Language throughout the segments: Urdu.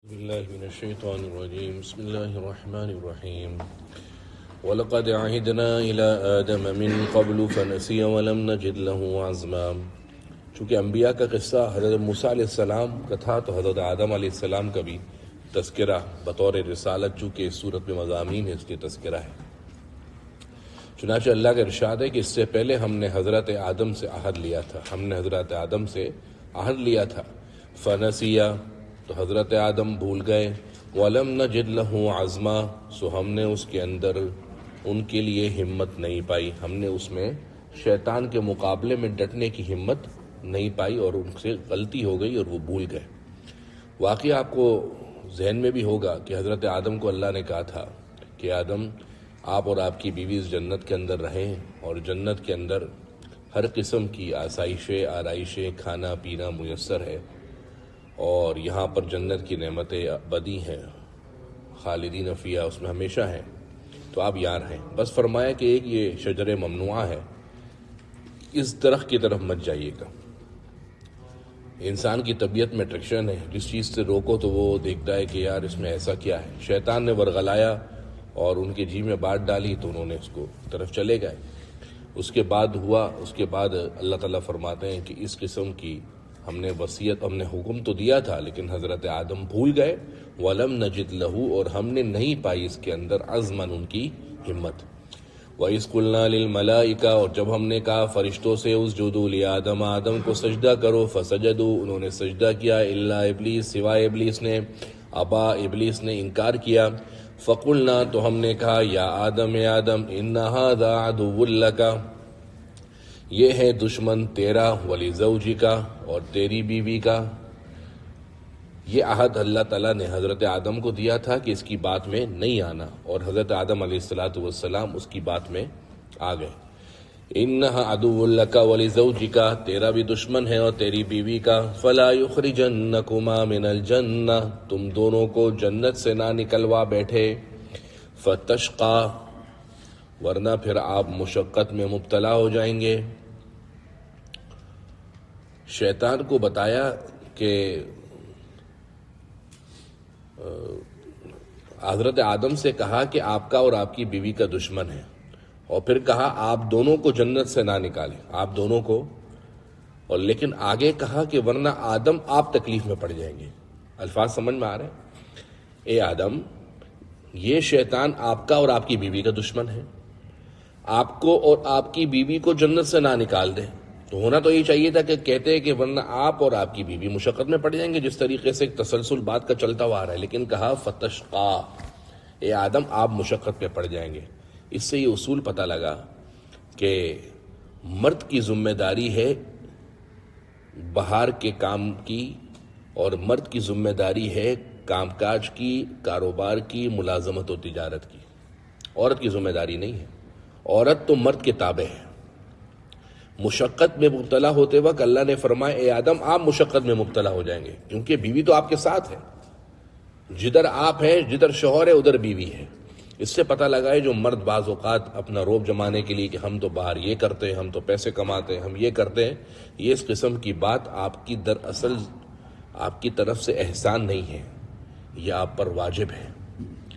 بالله من الشيطان الرجيم بسم الله الرحمن الرحيم وَلَقَدْ عَهِدْنَا إِلَىٰ آدَمَ مِن قَبْلُ فَنَسِيَ وَلَمْ نَجِدْ لَهُ عَزْمًا۔ چونکہ انبیاء کا قصہ حضرت موسیٰ علیہ السلام کا تھا تو حضرت آدم علیہ السلام کا بھی تذکرہ بطور رسالت، چونکہ اس صورت میں مضامین ہے اس لیے تذکرہ ہے۔ چنانچہ اللہ کا ارشاد ہے کہ اس سے پہلے ہم نے حضرت آدم سے عہد لیا تھا، فَنَسِيَ تو حضرت آدم بھول گئے، وَلَمْ نَجِدْ لَهُ عَزْمًا سو ہم نے اس کے اندر ان کے لیے ہمت نہیں پائی، ہم نے اس میں شیطان کے مقابلے میں ڈٹنے کی ہمت نہیں پائی اور ان سے غلطی ہو گئی اور وہ بھول گئے۔ واقعی آپ کو ذہن میں بھی ہوگا کہ حضرت آدم کو اللہ نے کہا تھا کہ آدم آپ اور آپ کی بیوی اس جنت کے اندر رہیں، اور جنت کے اندر ہر قسم کی آسائشیں آرائشیں کھانا پینا میسر ہے، اور یہاں پر جنت کی نعمتیں ابدی ہیں، خالدین فیہا اس میں ہمیشہ ہیں، تو آپ یار ہیں۔ بس فرمایا کہ ایک یہ شجر ممنوعہ ہے، اس درخت کی طرف مت جائیے گا۔ انسان کی طبیعت میں اٹریکشن ہے، جس چیز سے روکو تو وہ دیکھتا ہے کہ یار اس میں ایسا کیا ہے۔ شیطان نے ورغلایا اور ان کے جی میں بات ڈالی تو انہوں نے اس کو طرف چلے گئے۔ اس کے بعد اللہ تعالیٰ فرماتے ہیں کہ اس قسم کی ہم نے وصیت، ہم نے حکم تو دیا تھا لیکن حضرت آدم بھول گئے، وَلَمْ نَجِدْ لَهُ اور ہم نے نہیں پائی اس کے اندر عزمًا ان کی ہمت۔ وَإِذْ قُلْنَا لِلْمَلَائِكَةِ اور جب ہم نے کہا فرشتوں سے اسجدوا لِآدَمَ آدم کو سجدہ کرو، فسجدوا انہوں نے سجدہ کیا، إِلَّا إِبْلِيسَ سوائے ابلیس نے، ابا ابلیس نے انکار کیا۔ فَقُلْنَا تو ہم نے کہا یا آدم اے آدم إِنَّ هَذَا عَدُوٌّ لَكَ یہ ہے دشمن تیرا، وَلِزَوْجِكَ اور تیری بیوی کا۔ یہ عہد اللہ تعالیٰ نے حضرت آدم کو دیا تھا کہ اس کی بات میں نہیں آنا، اور حضرت آدم علیہ السلام اس کی بات میں آ گئے۔ إِنَّهَا عَدُوٌّ لَكَ وَلِزَوْجِكَ تیرا بھی دشمن ہے اور تیری بیوی کا، فَلَا يُخْرِجَنَّكُمَا مِنَ الْجَنَّةِ تم دونوں کو جنت سے نہ نکلوا بیٹھے، فَتَشْقَى ورنہ پھر آپ مشقت میں مبتلا ہو جائیں گے۔ شیطان کو بتایا کہ حضرت آدم سے کہا کہ آپ کا اور آپ کی بیوی کا دشمن ہے، اور پھر کہا آپ دونوں کو جنت سے نہ نکالیں، آپ دونوں کو، اور لیکن آگے کہا کہ ورنہ آدم آپ تکلیف میں پڑ جائیں گے۔ الفاظ سمجھ میں آ رہے ہیں؟ اے آدم، یہ شیطان آپ کا اور آپ کی بیوی کا دشمن ہے، آپ کو اور آپ کی بیوی کو جنت سے نہ نکال دے، تو ہونا تو یہ چاہیے تھا کہ کہتے ہیں کہ ورنہ آپ اور آپ کی بیوی مشقت میں پڑ جائیں گے، جس طریقے سے ایک تسلسل بات کا چلتا ہوا آ رہا ہے، لیکن کہا فتشقا اے آدم آپ مشقت میں پڑ جائیں گے۔ اس سے یہ اصول پتہ لگا کہ مرد کی ذمہ داری ہے باہر کے کام کی، اور مرد کی ذمہ داری ہے کام کاج کی، کاروبار کی، ملازمت و تجارت کی۔ عورت کی ذمہ داری نہیں ہے، عورت تو مرد کے تابع ہے۔ مشقت میں مبتلا ہوتے وقت اللہ نے فرمایا اے آدم آپ مشقت میں مبتلا ہو جائیں گے، کیونکہ بیوی تو آپ کے ساتھ ہے، جدھر آپ ہیں، جدھر شوہر ہے ادھر بیوی ہے۔ اس سے پتہ لگا ہے جو مرد بعض اوقات اپنا روب جمانے کے لیے کہ ہم تو باہر یہ کرتے ہیں، ہم تو پیسے کماتے ہیں، ہم یہ کرتے ہیں، یہ اس قسم کی بات آپ کی دراصل آپ کی طرف سے احسان نہیں ہے، یہ آپ پر واجب ہے،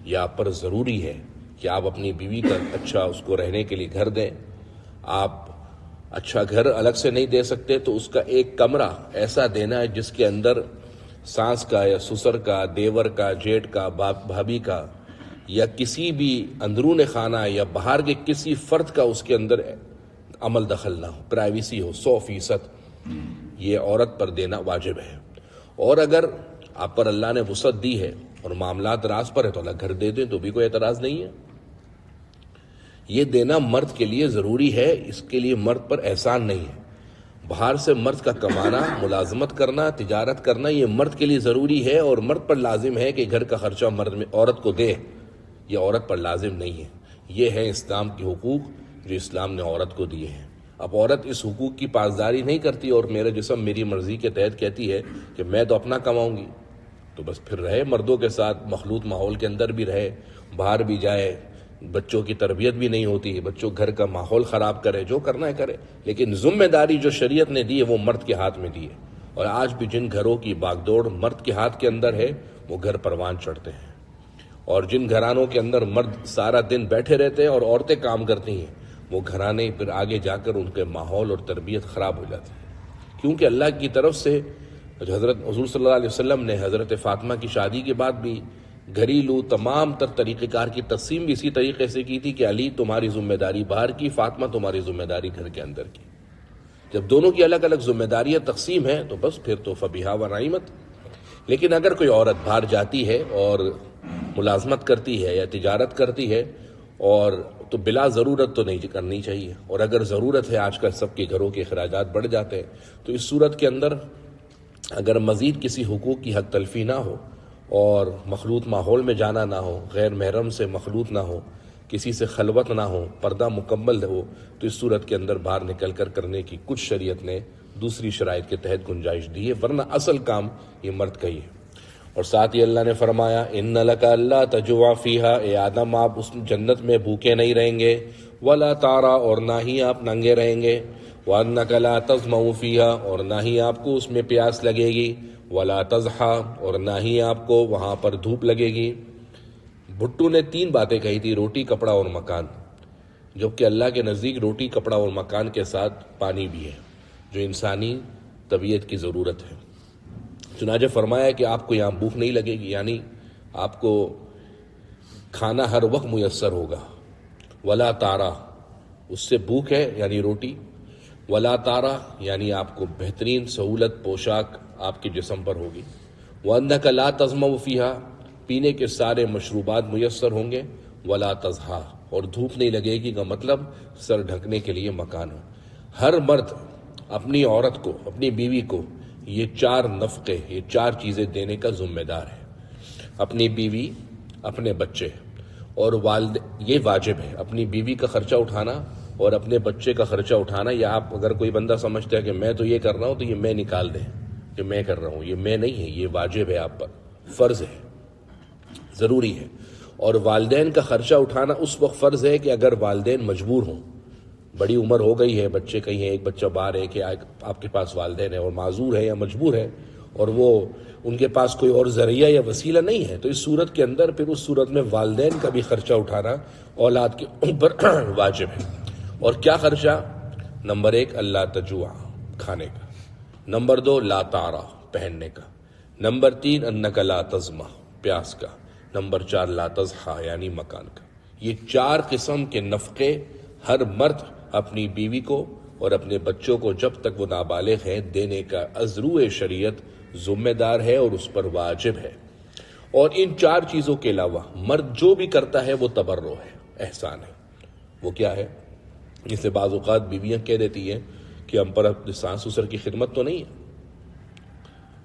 یہ آپ پر ضروری ہے کہ آپ اپنی بیوی کا اچھا اس کو رہنے کے لیے گھر دیں۔ آپ اچھا گھر الگ سے نہیں دے سکتے تو اس کا ایک کمرہ ایسا دینا ہے جس کے اندر ساس کا یا سسر کا، دیور کا، جیٹھ کا، بھابھی کا، یا کسی بھی اندرون خانہ یا باہر کے کسی فرد کا اس کے اندر عمل دخل نہ ہو، پرائیویسی ہو 100%، یہ عورت پر دینا واجب ہے۔ اور اگر آپ پر اللہ نے وسعت دی ہے اور معاملات راز پر ہے تو اللہ گھر دے دیں تو بھی کوئی اعتراض نہیں ہے۔ یہ دینا مرد کے لیے ضروری ہے، اس کے لیے مرد پر احسان نہیں ہے۔ باہر سے مرد کا کمانا، ملازمت کرنا، تجارت کرنا یہ مرد کے لیے ضروری ہے، اور مرد پر لازم ہے کہ گھر کا خرچہ مرد میں عورت کو دے، یہ عورت پر لازم نہیں ہے۔ یہ ہے اسلام کے حقوق جو اسلام نے عورت کو دیے ہیں۔ اب عورت اس حقوق کی پاسداری نہیں کرتی اور میرا جسم میری مرضی کے تحت کہتی ہے کہ میں تو اپنا کماؤں گی، تو بس پھر رہے مردوں کے ساتھ مخلوط ماحول کے اندر بھی رہے، باہر بھی جائے، بچوں کی تربیت بھی نہیں ہوتی، بچوں گھر کا ماحول خراب کرے، جو کرنا ہے کرے، لیکن ذمہ داری جو شریعت نے دی ہے وہ مرد کے ہاتھ میں دی ہے۔ اور آج بھی جن گھروں کی باغ دوڑ مرد کے ہاتھ کے اندر ہے وہ گھر پروان چڑھتے ہیں۔ اور جن گھرانوں کے اندر مرد سارا دن بیٹھے رہتے ہیں اور عورتیں کام کرتی ہیں، وہ گھرانے پھر آگے جا کر ان کے ماحول اور تربیت خراب ہو جاتی ہے، کیونکہ اللہ کی طرف سے حضرت حضور صلی اللہ علیہ وسلم نے حضرت فاطمہ کی شادی کے بعد بھی گھریلو تمام تر طریقہ کار کی تقسیم بھی اسی طریقے سے کی تھی کہ علی تمہاری ذمہ داری باہر کی، فاطمہ تمہاری ذمہ داری گھر کے اندر کی۔ جب دونوں کی الگ الگ ذمہ داریاں تقسیم ہیں تو بس پھر تو فبیہا و نعمت۔ لیکن اگر کوئی عورت باہر جاتی ہے اور ملازمت کرتی ہے یا تجارت کرتی ہے اور تو بلا ضرورت تو نہیں کرنی چاہیے، اور اگر ضرورت ہے، آج کل سب کے گھروں کے اخراجات بڑھ جاتے ہیں، تو اس صورت کے اندر اگر مزید کسی حقوق کی حق تلفی نہ ہو اور مخلوط ماحول میں جانا نہ ہو، غیر محرم سے مخلوط نہ ہو، کسی سے خلوت نہ ہو، پردہ مکمل ہو، تو اس صورت کے اندر باہر نکل کر کرنے کی کچھ شریعت نے دوسری شرائط کے تحت گنجائش دی ہے، ورنہ اصل کام یہ مرد کا ہی ہے۔ اور ساتھ ہی اللہ نے فرمایا ان لک الا تجوع فیہا، اے آدم آپ اس جنت میں بھوکے نہیں رہیں گے، ولا تعرا اور نہ ہی آپ ننگے رہیں گے، وانک لا تظمأ فیہا اور نہ ہی آپ کو اس میں پیاس لگے گی، ولا تضحا اور نہ ہی آپ کو وہاں پر دھوپ لگے گی۔ بھٹو نے 3 باتیں کہی تھی، روٹی، کپڑا اور مکان، جبکہ اللہ کے نزدیک روٹی، کپڑا اور مکان کے ساتھ پانی بھی ہے جو انسانی طبیعت کی ضرورت ہے۔ چنانچہ فرمایا کہ آپ کو یہاں بھوک نہیں لگے گی، یعنی آپ کو کھانا ہر وقت میسر ہوگا۔ ولا تارا، اس سے بھوک ہے یعنی روٹی، ولا تارا یعنی آپ کو بہترین سہولت پوشاک آپ کے جسم پر ہوگی، وانک لا تظمأ فیہا پینے کے سارے مشروبات میسر ہوں گے، ولا تضحا اور دھوپ نہیں لگے گی کا مطلب سر ڈھکنے کے لیے مکان ہو۔ ہر مرد اپنی عورت کو، اپنی بیوی کو یہ 4 نفقے، یہ 4 چیزیں دینے کا ذمہ دار ہے۔ اپنی بیوی، اپنے بچے اور والد، یہ واجب ہے اپنی بیوی کا خرچہ اٹھانا اور اپنے بچے کا خرچہ اٹھانا۔ یا آپ اگر کوئی بندہ سمجھتا ہے کہ میں تو یہ کر رہا ہوں تو یہ میں نکال دیں کہ میں کر رہا ہوں، یہ میں نہیں ہے، یہ واجب ہے آپ پر، فرض ہے، ضروری ہے۔ اور والدین کا خرچہ اٹھانا اس وقت فرض ہے کہ اگر والدین مجبور ہوں، بڑی عمر ہو گئی ہے، بچے کہیں ہیں، ایک بچہ باہر ہے کہ آپ کے پاس والدین ہیں اور معذور ہے یا مجبور ہے اور وہ ان کے پاس کوئی اور ذریعہ یا وسیلہ نہیں ہے، تو اس صورت کے اندر پھر اس صورت میں والدین کا بھی خرچہ اٹھانا اولاد کے اوپر واجب ہے۔ اور کیا خرچہ؟ نمبر 1 اللہ تجوع کھانے کا، نمبر 2 لا تعرا پہننے کا، نمبر 3 انک لا تظمأ پیاس کا، نمبر 4 لا تضحا یعنی مکان کا۔ یہ 4 قسم کے نفقے ہر مرد اپنی بیوی کو اور اپنے بچوں کو جب تک وہ نابالغ ہیں دینے کا ازروع شریعت ذمہ دار ہے اور اس پر واجب ہے۔ اور ان 4 چیزوں کے علاوہ مرد جو بھی کرتا ہے وہ تبرع ہے، احسان ہے۔ وہ کیا ہے؟ جسے بعض اوقات بیویاں کہہ دیتی ہیں کہ ہم پر اپنے ساس سسر کی خدمت تو نہیں ہے،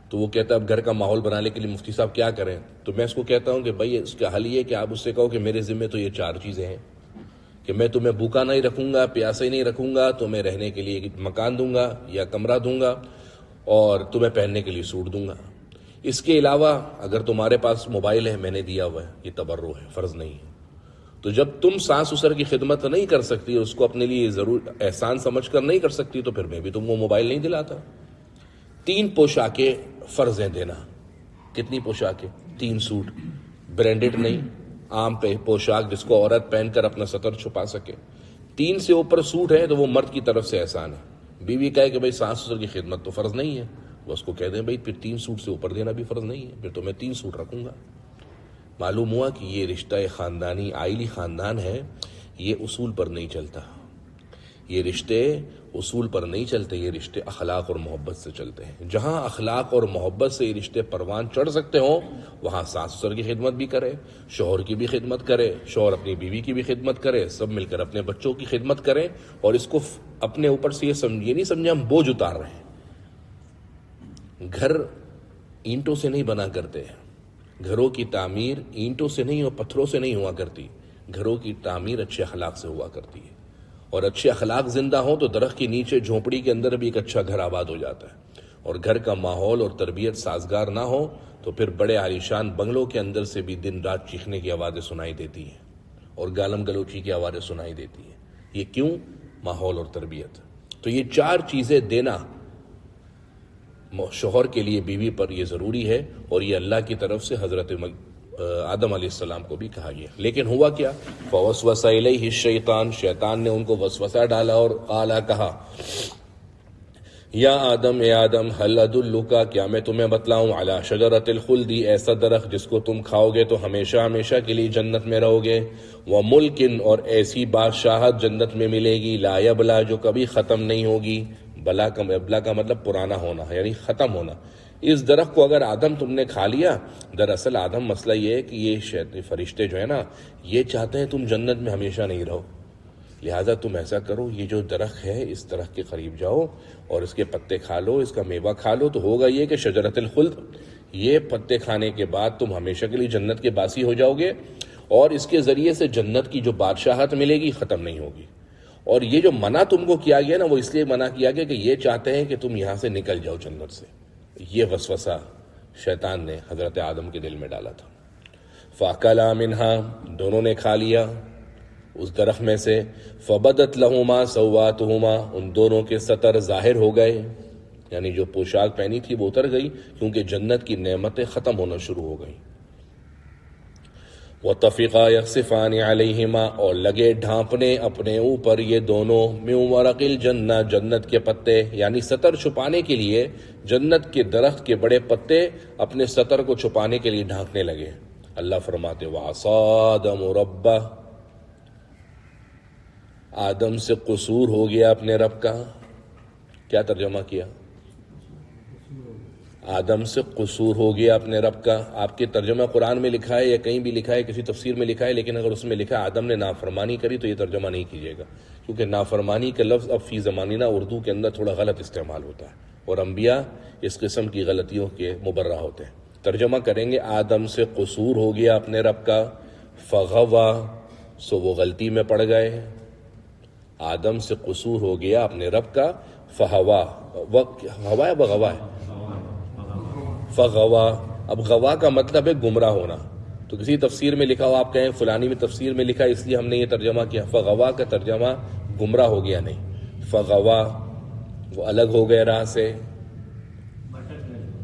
تو وہ کہتا ہے اب گھر کا ماحول بنانے کے لیے مفتی صاحب کیا کریں؟ تو میں اس کو کہتا ہوں کہ بھائی اس کا حل یہ کہ آپ اس سے کہو کہ میرے ذمہ تو یہ 4 چیزیں ہیں کہ میں تمہیں بھوکا نہیں رکھوں گا، پیاسا ہی نہیں رکھوں گا، تمہیں رہنے کے لیے مکان دوں گا یا کمرہ دوں گا اور تمہیں پہننے کے لیے سوٹ دوں گا۔ اس کے علاوہ اگر تمہارے پاس موبائل ہے میں نے دیا ہوا ہے، یہ تبرع ہے، فرض نہیں ہے۔ تو جب تم ساس سسر کی خدمت نہیں کر سکتی، اس کو اپنے لیے ضرور احسان سمجھ کر نہیں کر سکتی، تو پھر میں بھی تم کو موبائل نہیں دلاتا۔ 3 پوشاکیں فرض ہیں دینا۔ کتنی پوشاکیں؟ 3 سوٹ، برانڈڈ نہیں، عام پوشاک جس کو عورت پہن کر اپنا سطر چھپا سکے۔ 3 سے اوپر سوٹ ہے تو وہ مرد کی طرف سے احسان ہے۔ بیوی کہے کہ بھائی ساس سسر کی خدمت تو فرض نہیں ہے، وہ اس کو کہہ دیں بھائی پھر 3 سوٹ سے اوپر دینا بھی فرض نہیں ہے، پھر تو میں 3 سوٹ رکھوں گا۔ معلوم ہوا کہ یہ رشتہ خاندانی آئلی خاندان ہے، یہ اصول پر نہیں چلتا، یہ رشتے اصول پر نہیں چلتے، یہ رشتے اخلاق اور محبت سے چلتے ہیں۔ جہاں اخلاق اور محبت سے یہ رشتے پروان چڑھ سکتے ہوں وہاں ساس سسر کی خدمت بھی کرے، شوہر کی بھی خدمت کرے، شوہر اپنی بیوی کی بھی خدمت کرے، سب مل کر اپنے بچوں کی خدمت کریں، اور اس کو اپنے اوپر سے یہ نہیں سمجھے ہم بوجھ اتار رہے ہیں۔ گھر اینٹوں سے نہیں بنا کرتے ہیں، گھروں کی تعمیر اینٹوں سے نہیں اور پتھروں سے نہیں ہوا کرتی، گھروں کی تعمیر اچھے اخلاق سے ہوا کرتی ہے، اور اچھے اخلاق زندہ ہوں تو درخت کے نیچے جھونپڑی کے اندر بھی ایک اچھا گھر آباد ہو جاتا ہے، اور گھر کا ماحول اور تربیت سازگار نہ ہو تو پھر بڑے عالیشان بنگلوں کے اندر سے بھی دن رات چیخنے کی آوازیں سنائی دیتی ہیں اور گالم گلوچی کی آوازیں سنائی دیتی ہیں۔ یہ کیوں؟ ماحول اور تربیت۔ تو یہ 4 چیزیں دینا شوہر کے لیے بیوی پر یہ ضروری ہے، اور یہ اللہ کی طرف سے حضرت آدم علیہ السلام کو بھی کہا گیا. لیکن ہوا کیا؟ فوسوس الیہ الشیطان، شیطان نے ان کو وسوسہ ڈالا اور قالا کہا، یا آدم، اے آدم، هل ادلک، کیا میں تمہیں بتلاؤں، علی شجرۃ الخلد، ایسا درخت جس کو تم کھاؤ گے تو ہمیشہ ہمیشہ کے لیے جنت میں رہو گے، وملک، اور ایسی بادشاہت جنت میں ملے گی، لا یبلا، جو کبھی ختم نہیں ہوگی. بلا کا مطلب پرانا ہونا، یعنی ختم ہونا. اس درخت کو اگر آدم تم نے کھا لیا، دراصل آدم مسئلہ یہ ہے کہ یہ فرشتے جو ہے نا، یہ چاہتے ہیں تم جنت میں ہمیشہ نہیں رہو، لہٰذا تم ایسا کرو، یہ جو درخت ہے اس درخت کے قریب جاؤ اور اس کے پتے کھا لو، اس کا میوہ کھا لو، تو ہوگا یہ کہ شجرۃ الخلد، یہ پتے کھانے کے بعد تم ہمیشہ کے لیے جنت کے باسی ہو جاؤ گے، اور اس کے ذریعے سے جنت کی جو بادشاہت ملے گی ختم نہیں ہوگی. اور یہ جو منع تم کو کیا گیا نا، وہ اس لیے منع کیا گیا کہ یہ چاہتے ہیں کہ تم یہاں سے نکل جاؤ جنت سے. یہ وسوسہ شیطان نے حضرت آدم کے دل میں ڈالا تھا. فَأَكَلَا مِنْهَا، دونوں نے کھا لیا اس درخت میں سے. فَبَدَتْ لَهُمَا سَوْآتُهُمَا، ان دونوں کے سطر ظاہر ہو گئے، یعنی جو پوشاک پہنی تھی وہ اتر گئی، کیونکہ جنت کی نعمتیں ختم ہونا شروع ہو گئیں. وَطَفِقَا يَخْصِفَانِ عَلَيْهِمَا، اور لگے ڈھانپنے اپنے اوپر یہ دونوں، مِن وَرَقِ الْجَنَّةِ، جنت کے پتے، یعنی سطر چھپانے کے لیے جنت کے درخت کے بڑے پتے اپنے سطر کو چھپانے کے لیے ڈھانکنے لگے. اللہ فرماتے وَعَصَىٰ آدَمُ رَبَّهُ، آدم سے قصور ہو گیا اپنے رب کا. کیا ترجمہ کیا؟ آدم سے قصور ہو گیا اپنے رب کا. آپ کے ترجمہ قرآن میں لکھا ہے یا کہیں بھی لکھا ہے، کسی تفسیر میں لکھا ہے، لیکن اگر اس میں لکھا ہے آدم نے نافرمانی کری تو یہ ترجمہ نہیں کیجیے گا، کیونکہ نافرمانی کا لفظ اب فی زمانہ اردو کے اندر تھوڑا غلط استعمال ہوتا ہے، اور انبیاء اس قسم کی غلطیوں کے مبرہ ہوتے ہیں. ترجمہ کریں گے آدم سے قصور ہو گیا اپنے رب کا، فغوا، سو وہ غلطی میں پڑ گئے. آدم سے قصور ہو گیا اپنے رب کا، فہوا، ہوا ہے بغوا ہے، فغوا. اب غوا کا مطلب ہے گمراہ ہونا. تو کسی تفسیر میں لکھا ہو، آپ کہیں فلانی میں تفسیر میں لکھا، اس لیے ہم نے یہ ترجمہ کیا. فغوا کا ترجمہ گمراہ ہو گیا نہیں، فغوا وہ الگ ہو گئے راہ سے،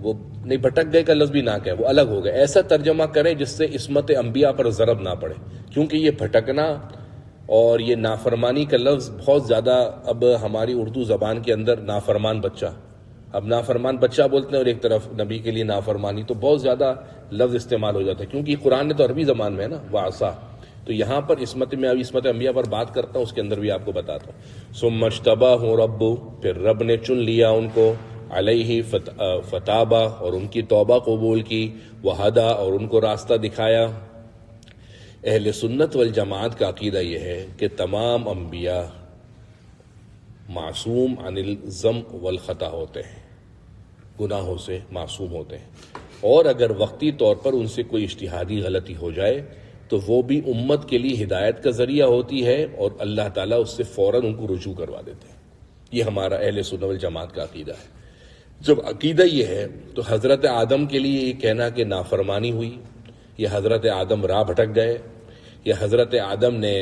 وہ نہیں بھٹک گئے کا لفظ بھی نہ کہے، وہ الگ ہو گئے. ایسا ترجمہ کریں جس سے عصمت انبیاء پر ضرب نہ پڑے، کیونکہ یہ بھٹکنا اور یہ نافرمانی کا لفظ بہت زیادہ اب ہماری اردو زبان کے اندر، نافرمان بچہ، اب نافرمان بچہ بولتے ہیں، اور ایک طرف نبی کے لیے نافرمانی، تو بہت زیادہ لفظ استعمال ہو جاتا ہے، کیونکہ قرآن نے تو عربی زبان میں ہے نا، وعصا. تو یہاں پر عصمت انبیاء پر بات کرتا ہوں، اس کے اندر بھی آپ کو بتاتا ہوں. ثم اجتباہ رب، پھر رب نے چن لیا ان کو، علیہ فتابہ، اور ان کی توبہ قبول کی، وہدا، اور ان کو راستہ دکھایا. اہل سنت والجماعت کا عقیدہ یہ ہے کہ تمام انبیاء معصوم عن الذم والخطا ہوتے ہیں، گناہوں سے معصوم ہوتے ہیں، اور اگر وقتی طور پر ان سے کوئی اجتہادی غلطی ہو جائے تو وہ بھی امت کے لیے ہدایت کا ذریعہ ہوتی ہے، اور اللہ تعالیٰ اس سے فوراً ان کو رجوع کروا دیتے ہیں. یہ ہمارا اہل سنت والجماعت کا عقیدہ ہے. جب عقیدہ یہ ہے تو حضرت آدم کے لیے یہ کہنا کہ نافرمانی ہوئی، یہ حضرت آدم راہ بھٹک گئے، یا حضرت آدم نے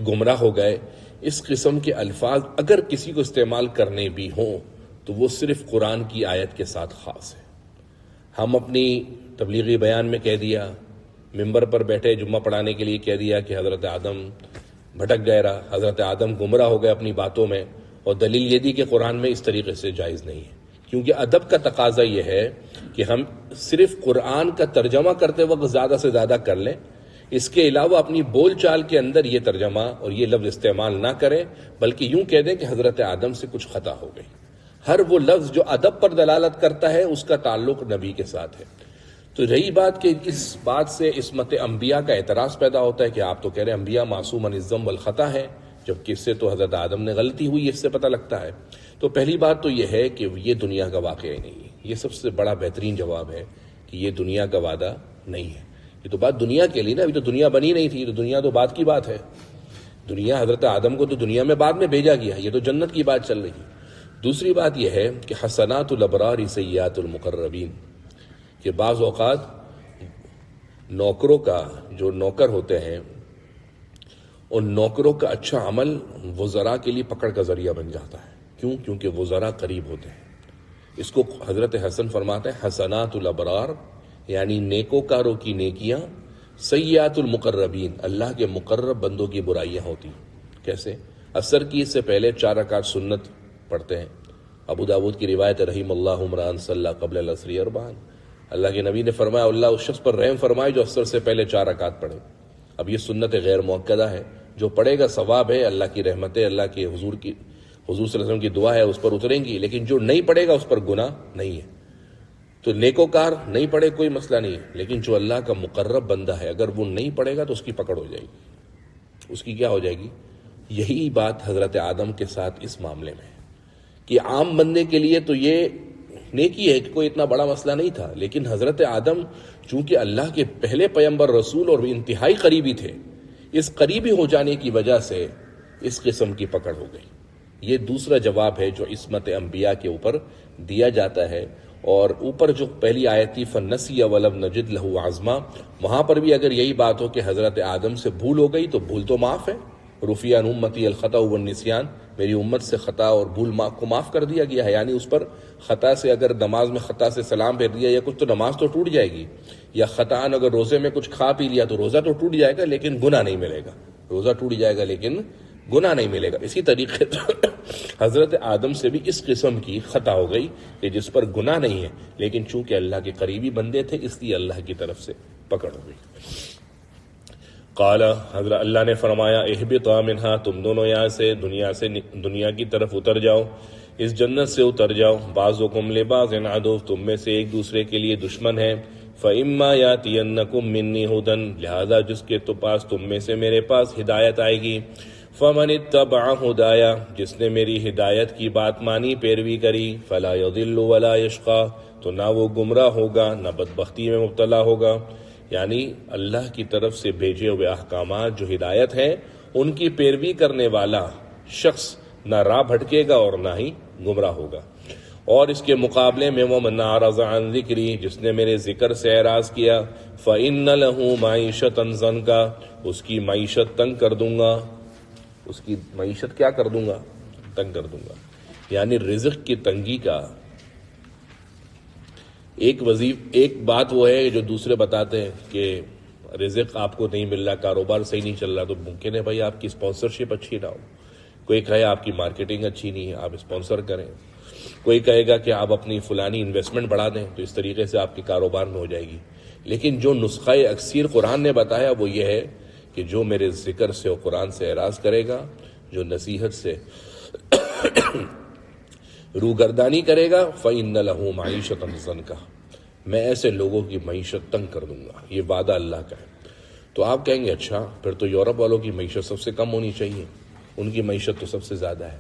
گمراہ ہو گئے، اس قسم کے الفاظ اگر کسی کو استعمال کرنے بھی ہوں تو وہ صرف قرآن کی آیت کے ساتھ خاص ہے. ہم اپنی تبلیغی بیان میں کہہ دیا، ممبر پر بیٹھے جمعہ پڑھانے کے لیے کہہ دیا کہ حضرت آدم بھٹک گئے رہا، حضرت آدم گمراہ ہو گئے اپنی باتوں میں، اور دلیل یہ دی کہ قرآن میں اس طریقے سے جائز نہیں ہے. کیونکہ ادب کا تقاضا یہ ہے کہ ہم صرف قرآن کا ترجمہ کرتے وقت زیادہ سے زیادہ کر لیں، اس کے علاوہ اپنی بول چال کے اندر یہ ترجمہ اور یہ لفظ استعمال نہ کریں، بلکہ یوں کہہ دیں کہ حضرت آدم سے کچھ خطا ہو گئی. ہر وہ لفظ جو ادب پر دلالت کرتا ہے اس کا تعلق نبی کے ساتھ ہے. تو رہی بات کہ اس بات سے عصمت انبیاء کا اعتراض پیدا ہوتا ہے کہ آپ تو کہہ رہے ہیں انبیاء معصوم عن الذم والخطا ہے، جبکہ اس سے تو حضرت آدم نے غلطی ہوئی، اس سے پتہ لگتا ہے. تو پہلی بات تو یہ ہے کہ یہ دنیا کا واقعہ ہی نہیں ہے. یہ سب سے بڑا بہترین جواب ہے کہ یہ دنیا کا وعدہ نہیں ہے. یہ تو بات دنیا کے لیے نا، ابھی تو دنیا بنی نہیں تھی، تو دنیا تو بات کی بات ہے. دنیا حضرت آدم کو تو دنیا میں بعد میں بھیجا گیا، یہ تو جنت کی بات چل رہی. دوسری بات یہ ہے کہ حسنات الابرار سیئات المقربین، کہ بعض اوقات نوکروں کا، جو نوکر ہوتے ہیں، ان نوکروں کا اچھا عمل وزراء کے لیے پکڑ کا ذریعہ بن جاتا ہے. کیوں؟ کیونکہ وزراء قریب ہوتے ہیں. اس کو حضرت حسن فرماتے ہیں حسنات الابرار، یعنی نیکوکاروں کی نیکیاں، سیئات المقربین، اللہ کے مقرب بندوں کی برائیاں ہوتی. کیسے؟ عصر کی اس سے پہلے 4 رکعت سنت پڑھتے ہیں. ابو داود کی روایت رحیم اللہ عمران صلی قبل العصر اربعا، اللہ کے نبی نے فرمایا اللہ اس شخص پر رحم فرمائے جو عصر سے پہلے 4 رکعت پڑھے. اب یہ سنت غیر مؤکدہ ہے، جو پڑھے گا ثواب ہے، اللہ کی رحمتیں، اللہ کے حضور صلی اللہ علیہ وسلم کی دعا ہے اس پر اتریں گی، لیکن جو نہیں پڑھے گا اس پر گناہ نہیں ہے. تو نیکوکار نہیں پڑھے کوئی مسئلہ نہیں ہے، لیکن جو اللہ کا مقرب بندہ ہے اگر وہ نہیں پڑھے گا تو اس کی پکڑ ہو جائے گی. اس کی کیا ہو جائے گی؟ یہی بات حضرت آدم کے ساتھ اس معاملے میں ہے کہ عام بندے کے لیے تو یہ نیکی ہے کہ کوئی اتنا بڑا مسئلہ نہیں تھا، لیکن حضرت آدم چونکہ اللہ کے پہلے پیغمبر رسول اور انتہائی قریبی تھے، اس قریبی ہو جانے کی وجہ سے اس قسم کی پکڑ ہو گئی. یہ دوسرا جواب ہے جو عصمت انبیاء کے اوپر دیا جاتا ہے. اور اوپر جو پہلی آیت تھی فَنَسِيَ وَلَمْ نَجِدْ لَهُ عَزْمًا، وہاں پر بھی اگر یہی بات ہو کہ حضرت آدم سے بھول ہو گئی تو بھول تو معاف ہے. رفیع عن امتی الخطأ والنسیان، میری امت سے خطا اور بھول کو معاف کر دیا گیا ہے. یعنی اس پر خطا سے اگر نماز میں خطا سے سلام پھیر دیا یا کچھ تو نماز تو ٹوٹ جائے گی، یا خطاً اگر روزے میں کچھ کھا پی لیا تو روزہ تو ٹوٹ جائے گا لیکن گناہ نہیں ملے گا. روزہ ٹوٹ جائے گا لیکن گناہ نہیں ملے گا. اسی طریقے حضرت آدم سے بھی اس قسم کی خطا ہو گئی کہ جس پر گناہ نہیں ہے، لیکن چونکہ اللہ کے قریبی بندے تھے اس لیے اللہ کی طرف سے پکڑ ہو گئی. قال، حضرت اللہ نے فرمایا اہبطا منہا، تم دونوں یہاں سے دنیا کی طرف اتر جاؤ، اس جنت سے اتر جاؤ. بعضکم لبعض عدو، تم میں سے ایک دوسرے کے لیے دشمن ہے. فَإِمَّا يَأْتِيَنَّكُم مِّنِّي هُدًى، لہذا جس کے تو پاس تم میں سے میرے پاس ہدایت آئے گی. فَمَنِ اتَّبَعَ هُدَايَ، جس نے میری ہدایت کی بات مانی پیروی کری. فَلَا يَضِلُّ وَلَا يَشْقَى، تو نہ وہ گمراہ ہوگا نہ بدبختی میں مبتلا ہوگا. یعنی اللہ کی طرف سے بھیجے ہوئے احکامات جو ہدایت ہیں ان کی پیروی کرنے والا شخص نہ راہ بھٹکے گا اور نہ ہی گمراہ ہوگا. اور اس کے مقابلے میں وَمَنْ أَعْرَضَ عَنْ ذِكْرِي، جس نے میرے ذکر سے اعراض کیا، فَإِنَّ لَهُ مَعِيشَةً ضَنْكَ، اس کی معیشت تنگ کر دوں گا. اس کی معیشت کیا کر دوں گا؟ تنگ کر دوں گا. یعنی رزق کی تنگی کا ایک بات وہ ہے جو دوسرے بتاتے ہیں کہ رزق آپ کو نہیں مل رہا، کاروبار صحیح نہیں چل رہا، تو ممکن ہے بھائی آپ کی اسپانسرشپ اچھی نہ ہو. کوئی کہے آپ کی مارکیٹنگ اچھی نہیں ہے، آپ اسپانسر کریں. کوئی کہے گا کہ آپ اپنی فلانی انویسٹمنٹ بڑھا دیں تو اس طریقے سے آپ کے کاروبار میں ہو جائے گی. لیکن جو نسخہ اکثیر قرآن نے بتایا وہ یہ ہے کہ جو میرے ذکر سے اور قرآن سے اعراض کرے گا، جو نصیحت سے روگردانی کرے گا، فَإِنَّ لَهُ مَعِيشَةً ضَنْكَ، میں ایسے لوگوں کی معیشت تنگ کر دوں گا. یہ وعدہ اللہ کا ہے. تو آپ کہیں گے اچھا پھر تو یورپ والوں کی معیشت سب سے کم ہونی چاہیے، ان کی معیشت تو سب سے زیادہ ہے.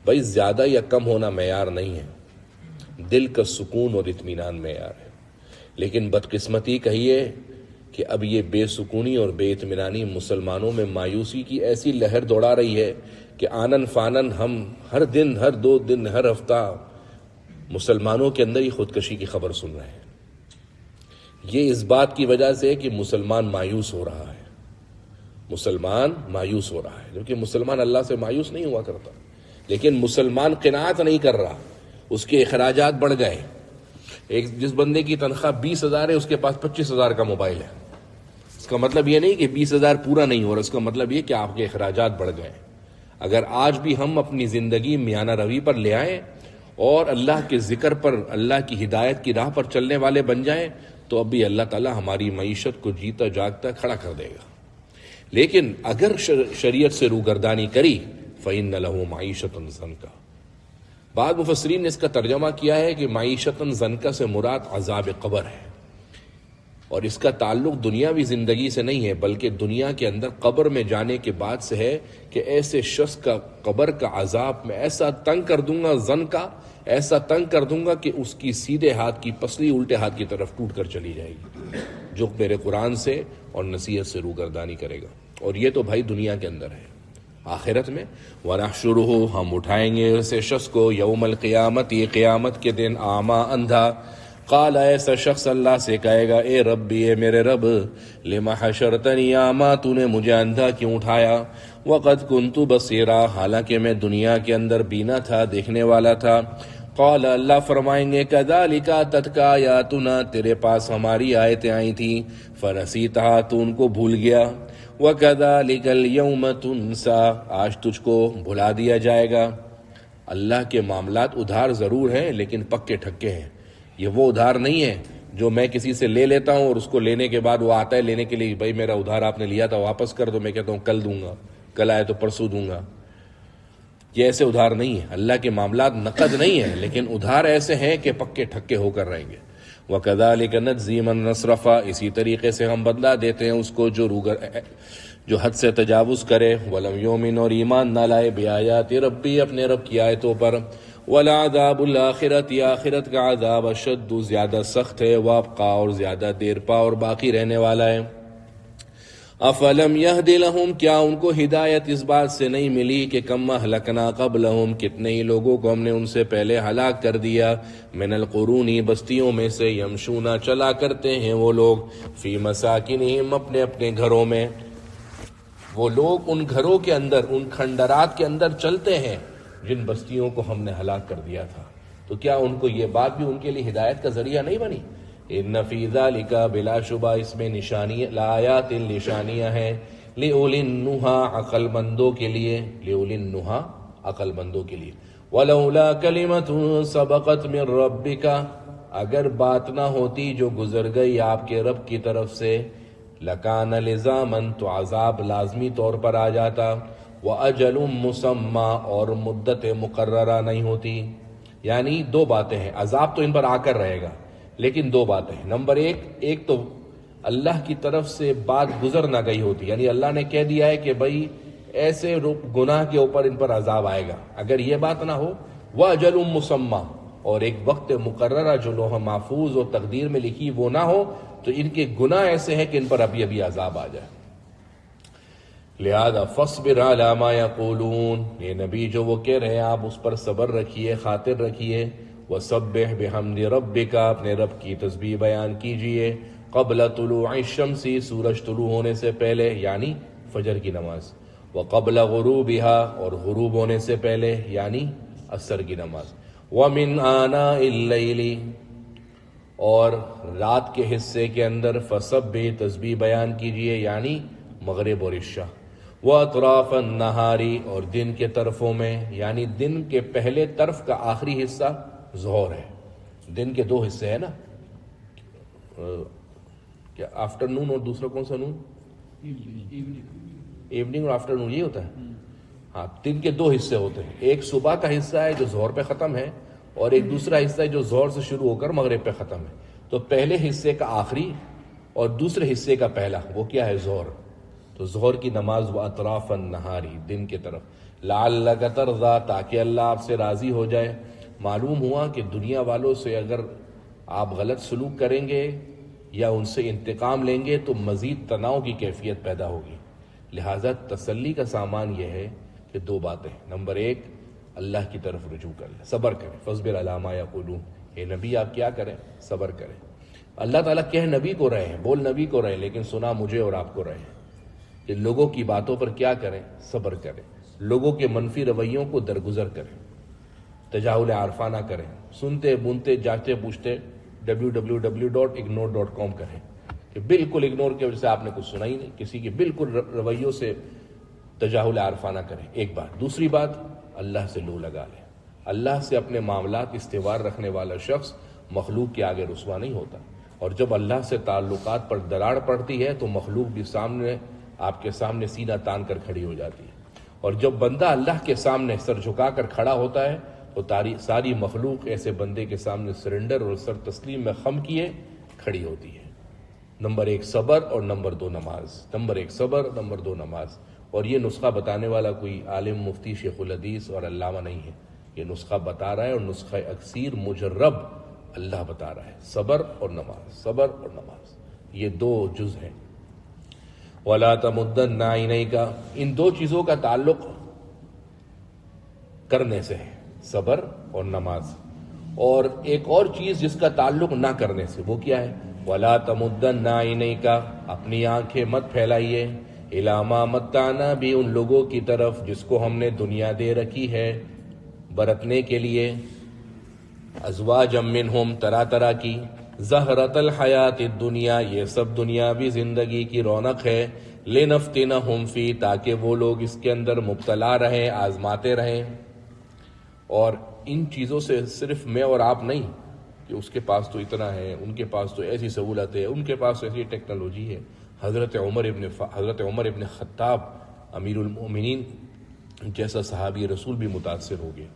بھائی زیادہ یا کم ہونا معیار نہیں ہے، دل کا سکون اور اطمینان معیار ہے. لیکن بدقسمتی کہیے کہ اب یہ بے سکونی اور بے اطمینانی مسلمانوں میں مایوسی کی ایسی لہر دوڑا رہی ہے کہ آنن فانن ہم ہر دن، ہر 2 دن، ہر ہفتہ مسلمانوں کے اندر ہی خودکشی کی خبر سن رہے ہیں. یہ اس بات کی وجہ سے کہ مسلمان مایوس ہو رہا ہے. مسلمان مایوس ہو رہا ہے، کیونکہ مسلمان اللہ سے مایوس نہیں ہوا کرتا، لیکن مسلمان قناعت نہیں کر رہا، اس کے اخراجات بڑھ گئے. جس بندے کی تنخواہ 20,000 ہے اس کے پاس 25,000 کا موبائل ہے. اس کا مطلب یہ نہیں کہ 20,000 پورا نہیں ہو رہا، اس کا مطلب یہ کہ آپ کے اخراجات بڑھ گئے. اگر آج بھی ہم اپنی زندگی میانہ روی پر لے آئیں اور اللہ کے ذکر پر، اللہ کی ہدایت کی راہ پر چلنے والے بن جائیں تو اب بھی اللہ تعالیٰ ہماری معیشت کو جیتا جاگتا کھڑا کر دے گا. لیکن اگر شریعت سے روگردانی کری فَإِنَّ لَهُ مَعِيشَةً ضَنْكَ. بعض مفسرین نے اس کا ترجمہ کیا ہے کہ معیشتاً ضنکا سے مراد عذاب قبر ہے، اور اس کا تعلق دنیاوی زندگی سے نہیں ہے بلکہ دنیا کے اندر قبر میں جانے کے بعد سے ہے کہ ایسے شخص کا قبر کا عذاب میں ایسا تنگ کر دوں گا، ضنکا ایسا تنگ کر دوں گا کہ اس کی سیدھے ہاتھ کی پسلی الٹے ہاتھ کی طرف ٹوٹ کر چلی جائے گی، جو میرے قرآن سے اور نصیحت سے روگردانی کرے گا. اور یہ تو بھائی دنیا کے اندر ہے. آخرت میں وَنَحْشُرُهُ، ہم اٹھائیں گے اسے شخص کو یوم القیامت، یہ قیامت کے دن، اعمیٰ، اندھا. قال، ایسا شخص اللہ سے کہے گا اے ربی، اے میرے رب، لما حشرتنی اعمیٰ، تو نے مجھے اندھا کیوں اٹھایا، وقد کنت بصیرا، حالانکہ میں دنیا کے اندر بینا تھا، دیکھنے والا تھا. قال اللہ فرمائیں گے کذالک اتتک آیاتنا تیرے پاس ہماری آیتیں آئی تھیں فنسیتها تو ان کو بھول گیا وکذالک اليوم تنسا آج تجھ کو بھلا دیا جائے گا. اللہ کے معاملات ادھار ضرور ہیں لیکن پکے ٹھکے ہیں. یہ وہ ادھار نہیں ہے جو میں کسی سے لے لیتا ہوں اور اس کو لینے کے بعد وہ آتا ہے لینے کے لیے بھائی میرا ادھار آپ نے لیا تھا واپس کر دو, میں کہتا ہوں کل دوں گا, کل آئے تو پرسوں دوں گا. یہ ایسے ادھار نہیں ہے. اللہ کے معاملات نقد نہیں ہیں لیکن ادھار ایسے ہیں کہ پکے ٹھکے ہو کر رہیں گے. وَكَذَلِكَ نَجْزِي مَنْ أَسْرَفَ اسی طریقے سے ہم بدلہ دیتے ہیں اس کو جو حد سے تجاوز کرے. وَلَمْ يُؤْمِنْ اور ایمان نہ لائے بِآيَاتِ رَبِّ اپنے رب کی آیتوں پر. وَلَعَذَابُ الْآخِرَةِ آخرت کا عذاب اشد زیادہ سخت ہے وَأَبْقَىٰ اور زیادہ دیر پا اور باقی رہنے والا ہے. افلم یہد لہم کیا ان کو ہدایت اس بات سے نہیں ملی کہ کم اہلکنا قبلہم کتنے ہی لوگوں کو ہم نے ان سے پہلے ہلاک کر دیا من القرونی بستیوں میں سے یمشونا چلا کرتے ہیں وہ لوگ فی مساکنہم اپنے اپنے گھروں میں. وہ لوگ ان گھروں کے اندر ان کھنڈرات کے اندر چلتے ہیں جن بستیوں کو ہم نے ہلاک کر دیا تھا. تو کیا ان کو یہ بات بھی ان کے لیے ہدایت کا ذریعہ نہیں بنی؟ ان فی ذالک بلا شبہ اس میں نشانی لآیات نشانیاں ہیں لأولی النہی عقل مندوں کے لیے لأولی النہی عقل مندوں کے لیے. ولولا کلمۃ سبقت من ربک اگر بات نہ ہوتی جو گزر گئی آپ کے رب کی طرف سے لکان لزاما تو عذاب لازمی طور پر آ جاتا واجل مسمى اور مدت مقررہ نہیں ہوتی. یعنی دو باتیں ہیں, عذاب تو ان پر آ کر رہے گا لیکن دو باتیں ہیں. نمبر ایک تو اللہ کی طرف سے بات گزر نہ گئی ہوتی, یعنی اللہ نے کہہ دیا ہے کہ بھائی ایسے گناہ کے اوپر ان پر عذاب آئے گا. اگر یہ بات نہ ہو وَأَجَلٌ مُّسَمًّى اور ایک وقت مقررہ جو لوح محفوظ اور تقدیر میں لکھی وہ نہ ہو تو ان کے گناہ ایسے ہیں کہ ان پر ابھی ابھی عذاب آ جائے. لہذا فاصبر علی ما یقولون یہ نبی جو وہ کہہ رہے ہیں آپ اس پر صبر رکھیے, خاطر رکھیے. وَسَبِّحْ بِحَمْدِ رَبِّكَ اپنے رب کی تسبیح بیان کیجئے قبل طلوع الشمس سورج طلوع ہونے سے پہلے یعنی فجر کی نماز. وقبل غروبها اور غروب ہونے سے پہلے یعنی عصر کی نماز. وَمِنْ آنَاءِ اللَّيْلِ اور رات کے حصے کے اندر فسبح تسبیح بیان کیجئے یعنی مغرب اور عشاء. وَأَطْرَافَ النَّهَارِ اور دن کے طرفوں میں یعنی دن کے پہلے طرف کا آخری حصہ ظہر ہے. دن کے دو حصے ہیں نا, کیا آفٹر نون اور دوسرا کون سا نون؟ ایوننگ اور آفٹر نون یہ ہوتا ہے. ہاں دن کے دو حصے ہوتے ہیں, ایک صبح کا حصہ ہے جو ظہر پہ ختم ہے اور ایک دوسرا حصہ ہے جو ظہر سے شروع ہو کر مغرب پہ ختم ہے. تو پہلے حصے کا آخری اور دوسرے حصے کا پہلا وہ کیا ہے؟ ظہر. تو ظہر کی نماز و اطراف النہاری دن کے طرف. لعلک ترضی تاکہ اللہ آپ سے راضی ہو جائے. معلوم ہوا کہ دنیا والوں سے اگر آپ غلط سلوک کریں گے یا ان سے انتقام لیں گے تو مزید تناؤ کی کیفیت پیدا ہوگی. لہذا تسلی کا سامان یہ ہے کہ دو باتیں. نمبر ایک اللہ کی طرف رجوع کر لیں, صبر کریں. فاصبر علی ما یقولون اے نبی آپ کیا کریں؟ صبر کریں. اللہ تعالیٰ کہہ نبی کو رہے ہیں, بول نبی کو رہے, لیکن سنا مجھے اور آپ کو رہے ہیں کہ لوگوں کی باتوں پر کیا کریں؟ صبر کریں. لوگوں کے منفی رویوں کو درگزر کریں, تجاہل عارفانہ کریں, سنتے بنتے جانچتے پوچھتے www.ignore.com کریں کہ بالکل اگنور کی وجہ سے آپ نے کچھ سنا ہی نہیں, کسی کے بالکل رویوں سے تجاہل عارفانہ کریں. ایک بات. دوسری بات اللہ سے لو لگا لیں. اللہ سے اپنے معاملات استوار رکھنے والا شخص مخلوق کے آگے رسوا نہیں ہوتا, اور جب اللہ سے تعلقات پر دراڑ پڑتی ہے تو مخلوق بھی سامنے آپ کے سامنے سینہ تان کر کھڑی ہو جاتی ہے. اور جب بندہ اللہ کے سامنے سر جھکا کر کھڑا ہوتا ہے تو ساری مخلوق ایسے بندے کے سامنے سرنڈر اور سر تسلیم میں خم کیے کھڑی ہوتی ہے. نمبر ایک صبر اور نمبر دو نماز. نمبر ایک صبر, نمبر دو نماز. اور یہ نسخہ بتانے والا کوئی عالم مفتی شیخ الحدیث اور علامہ نہیں ہے, یہ نسخہ بتا رہا ہے اور نسخہ اکثیر مجرب اللہ بتا رہا ہے. صبر اور نماز, صبر اور نماز یہ دو جز ہیں. وَلَا تَمُدَّنَّ عَيْنَيْكَ ان دو چیزوں کا تعلق کرنے سے ہے, صبر اور نماز. اور ایک اور چیز جس کا تعلق نہ کرنے سے, وہ کیا ہے؟ وَلَا تَمُدَّنَّ عَيْنَيْكَ اپنی آنکھیں مت پھیلائیے إِلَىٰ مَا مَتَّعْنَا بھی ان لوگوں کی طرف جس کو ہم نے دنیا دے رکھی ہے برتنے کے لیے. ازواجا منہم، طرح طرح کی، زہرت الحیات الدنیا، یہ سب دنیاوی زندگی کی رونق ہے، لنفتنہم فی، تاکہ وہ لوگ اس کے اندر مبتلا رہیں، آزماتے رہیں۔ اور ان چیزوں سے صرف میں اور آپ نہیں کہ اس کے پاس تو اتنا ہے، ان کے پاس تو ایسی سہولت ہے، ان کے پاس تو ایسی ٹیکنالوجی ہے۔ حضرت عمر ابن خطاب امیر المؤمنین جیسا صحابی رسول بھی متاثر ہو گئے۔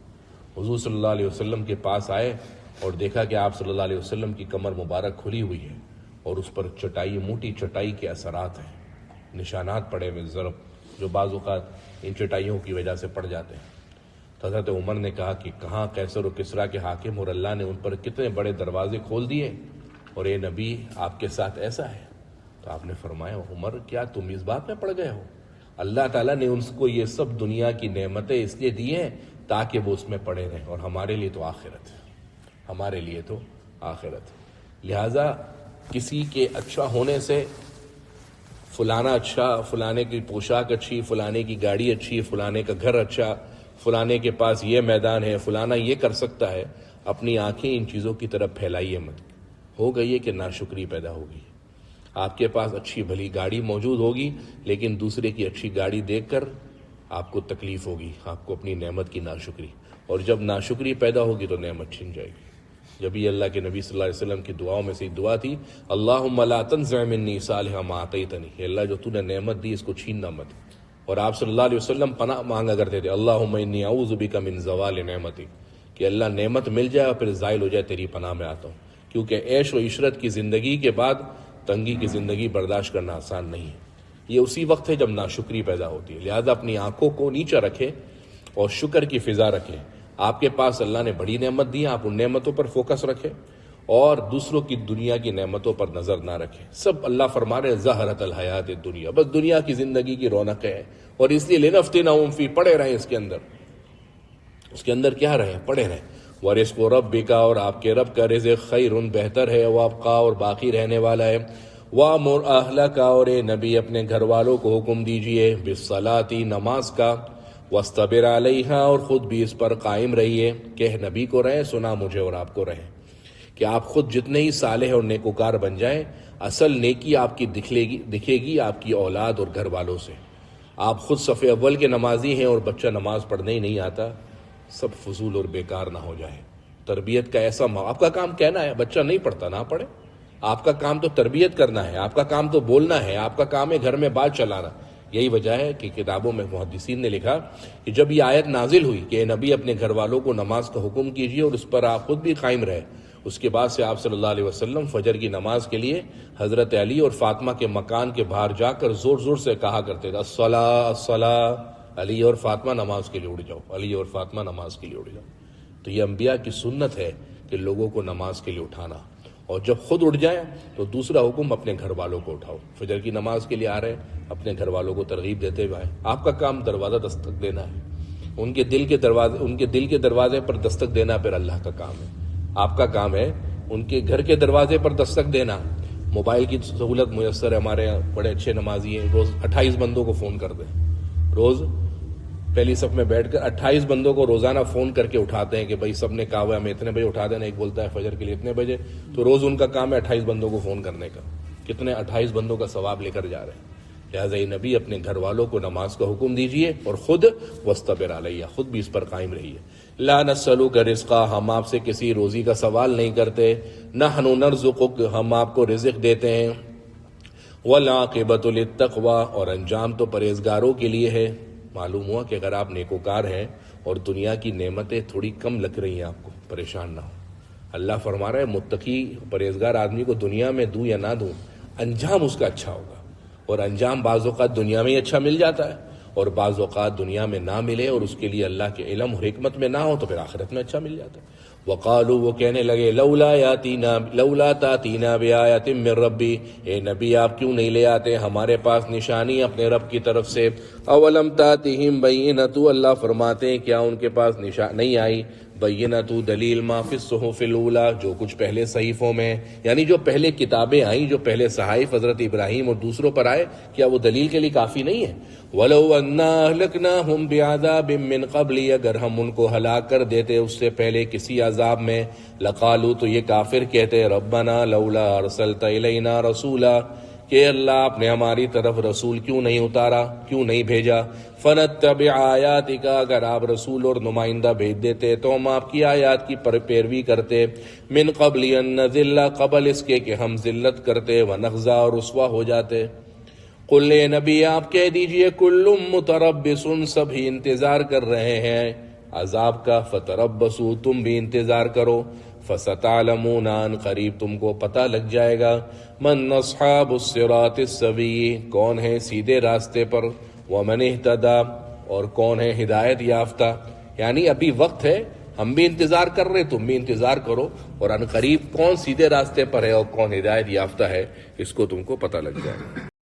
حضور صلی اللہ علیہ وسلم کے پاس آئے اور دیکھا کہ آپ صلی اللہ علیہ وسلم کی کمر مبارک کھلی ہوئی ہے اور اس پر چٹائی، موٹی چٹائی کے اثرات ہیں، نشانات پڑے ہوئے، ضرب جو بعض اوقات ان چٹائیوں کی وجہ سے پڑ جاتے ہیں۔ تو حضرت عمر نے کہا کہ کہاں قیصر و کسریٰ کے حاکم اور اللہ نے ان پر کتنے بڑے دروازے کھول دیے، اور اے نبی آپ کے ساتھ ایسا ہے۔ تو آپ نے فرمایا عمر کیا تم اس بات میں پڑ گئے ہو؟ اللہ تعالیٰ نے ان کو یہ سب دنیا کی نعمتیں اس لیے دی ہیں تاکہ وہ اس میں پڑے رہیں، اور ہمارے لیے تو آخرت ہے، ہمارے لیے تو آخرت ہے۔ لہٰذا کسی کے اچھا ہونے سے فلانا اچھا، فلانے کی پوشاک اچھی، فلانے کی گاڑی اچھی، فلانے کا گھر اچھا، فلانے کے پاس یہ میدان ہے، فلانا یہ کر سکتا ہے، اپنی آنکھیں ان چیزوں کی طرف پھیلائیے مت۔ ہو گئی ہے کہ ناشکری پیدا ہوگی۔ آپ کے پاس اچھی بھلی گاڑی موجود ہوگی، لیکن دوسرے کی اچھی گاڑی دیکھ کر آپ کو تکلیف ہوگی، آپ کو اپنی نعمت کی ناشکری، اور جب ناشکری پیدا ہوگی تو نعمت چھن جائے گی۔ جب یہ اللہ کے نبی صلی اللہ علیہ وسلم کی دعاؤں میں سے ایک دعا تھی، اللہم لا تنزع منی صالح ما اعطیتنی، کہ اللہ جو تو نے نعمت دی اس کو چھیننا مت۔ اور آپ صلی اللہ علیہ وسلم پناہ مانگا کرتے تھے، اللہم انی اعوذ بک من زوال نعمتی، کہ اللہ نعمت مل جائے اور پھر زائل ہو جائے، تیری پناہ میں آتا ہوں، کیونکہ عیش و عشرت کی زندگی کے بعد تنگی کی زندگی برداشت کرنا آسان نہیں ہے۔ یہ اسی وقت ہے جب ناشکری پیدا ہوتی ہے۔ لہذا اپنی آنکھوں کو نیچا رکھیں اور شکر کی فضا رکھیں۔ آپ کے پاس اللہ نے بڑی نعمت دی، آپ ان نعمتوں پر فوکس رکھیں اور دوسروں کی دنیا کی نعمتوں پر نظر نہ رکھیں۔ سب اللہ فرما رہے ہیں زہرت الحیات الدنیا، بس دنیا کی زندگی کی رونق ہے، اور اس لیے لنفتنہم فی، پڑے رہیں اس کے اندر کیا رہیں؟ پڑے رہیں۔ ورزق ربک، اور آپ کے رب کا رزق خیر، بہتر ہے، وابقیٰ، اور باقی رہنے والا ہے۔ وامر اہلک، اور اے نبی اپنے گھر والوں کو حکم دیجئے، بالصلاۃ، نماز کا، واصطبر علیہا، اور خود بھی اس پر قائم رہیے۔ کہ نبی کو رہیں، سنا مجھے اور آپ کو رہیں، کہ آپ خود جتنے ہی صالح اور نیکوکار بن جائیں، اصل نیکی آپ کی دکھے گی آپ کی اولاد اور گھر والوں سے۔ آپ خود صف اول کے نمازی ہیں اور بچہ نماز پڑھنے ہی نہیں آتا، سب فضول اور بیکار نہ ہو جائے۔ تربیت کا ایسا آپ کا کام کہنا ہے بچہ نہیں پڑھتا نہ پڑھے، آپ کا کام تو تربیت کرنا ہے، آپ کا کام تو بولنا ہے، آپ کا کام ہے گھر میں بات چلانا۔ یہی وجہ ہے کہ کتابوں میں محدثین نے لکھا کہ جب یہ آیت نازل ہوئی کہ اے نبی اپنے گھر والوں کو نماز کا حکم کیجیے اور اس پر آپ خود بھی قائم رہے، اس کے بعد سے آپ صلی اللہ علیہ وسلم فجر کی نماز کے لیے حضرت علی اور فاطمہ کے مکان کے باہر جا کر زور زور سے کہا کرتے تھے، الصلاۃ الصلاۃ، علی اور فاطمہ نماز کے لیے اٹھ جاؤ، علی اور فاطمہ نماز کے لیے اٹھ جاؤ۔ تو یہ انبیاء کی سنت ہے کہ لوگوں کو نماز کے لیے اٹھانا، اور جب خود اٹھ جائیں تو دوسرا حکم اپنے گھر والوں کو اٹھاؤ۔ فجر کی نماز کے لیے آ رہے ہیں، اپنے گھر والوں کو ترغیب دیتے ہوئے آپ کا کام دروازہ دستک دینا ہے، ان کے دل کے دروازے پر دستک دینا پھر اللہ کا کام ہے۔ آپ کا کام ہے ان کے گھر کے دروازے پر دستک دینا۔ موبائل کی سہولت میسر ہے، ہمارے یہاں بڑے اچھے نمازی ہیں، روز 28 بندوں کو فون کر دیں، روز پہلی صف میں بیٹھ کر 28 بندوں کو روزانہ فون کر کے اٹھاتے ہیں کہ بھائی سب نے کہا ہوا ہے ہمیں اتنے بجے اٹھا دینا، ایک بولتا ہے فجر کے لیے اتنے بجے، تو روز ان کا کام ہے 28 بندوں کو فون کرنے کا، کتنے 28 بندوں کا ثواب لے کر جا رہے ہیں۔ لہٰذا یہ نبی اپنے گھر والوں کو نماز کا حکم دیجئے اور خود واصطبر علیہ، خود بھی اس پر قائم رہیے۔ لا نسألک رزقا، ہم آپ سے کسی روزی کا سوال نہیں کرتے، نحن نرزقک، ہم آپ کو رزق دیتے ہیں، والعاقبۃ للتقوی، اور انجام تو پرہیزگاروں کے لیے ہے۔ معلوم ہوا کہ اگر آپ نیکوکار ہیں اور دنیا کی نعمتیں تھوڑی کم لگ رہی ہیں آپ کو، پریشان نہ ہو۔ اللہ فرما رہا ہے متقی پرہیزگار آدمی کو دنیا میں دوں یا نہ دوں، انجام اس کا اچھا ہوگا، اور انجام بعض اوقات دنیا میں ہی اچھا مل جاتا ہے، اور بعض اوقات دنیا میں نہ ملے اور اس کے لیے اللہ کے علم اور حکمت میں نہ ہو تو پھر آخرت میں اچھا مل جاتا ہے۔ وقالوا، وہ کہنے لگے، لولا تاتینا بآیۃ من ربی، اے نبی آپ کیوں نہیں لے آتے ہمارے پاس نشانی اپنے رب کی طرف سے؟ اولم تاتہم بینۃ، اللہ فرماتے ہیں کیا ان کے پاس نہیں آئی البینۃ دلیل ما فی الصحف الاولی، جو کچھ پہلے صحیفوں میں، یعنی جو پہلے کتابیں آئیں، جو پہلے صحائف حضرت ابراہیم اور دوسروں پر آئے، کیا وہ دلیل کے لیے کافی نہیں ہے؟ وَلَوْ أَنَّا أَهْلَكْنَاهُمْ بِعَذَابٍ مِّن قَبْلِ، اگر ہم ان کو ہلاک کر دیتے اس سے پہلے کسی عذاب میں، لَقَالُوا، تو یہ کافر کہتے، رَبَّنَا لَوْلَا أَرْسَلْتَ إِلَيْنَا رَسُولًا، کہ اللہ آپ نے ہماری طرف رسول کیوں نہیں اتارا، کیوں نہیں بھیجا؟ فَنَتَّبِعْ آیَاتِکَ، اگر آپ رسول اور نمائندہ بھیج دیتے تو ہم آپ کی آیات کی پیروی کرتے، من قبل ان نذل، قبل اس کے کہ ہم ذلت کرتے، ونخزا، اور رسوا ہو جاتے۔ قل اے نبی آپ کہہ دیجئے، کل متربص، سبھی انتظار کر رہے ہیں عذاب کا، فتربصوا، تم بھی انتظار کرو، فستعلمون، ان قریب تم کو پتہ لگ جائے گا، من اصحاب الصراط السوی، کون ہے سیدھے راستے پر، ومن اہتدی، اور کون ہے ہدایت یافتہ۔ یعنی ابھی وقت ہے، ہم بھی انتظار کر رہے، تم بھی انتظار کرو، اور ان قریب کون سیدھے راستے پر ہے اور کون ہدایت یافتہ ہے، اس کو تم کو پتہ لگ جائے گا۔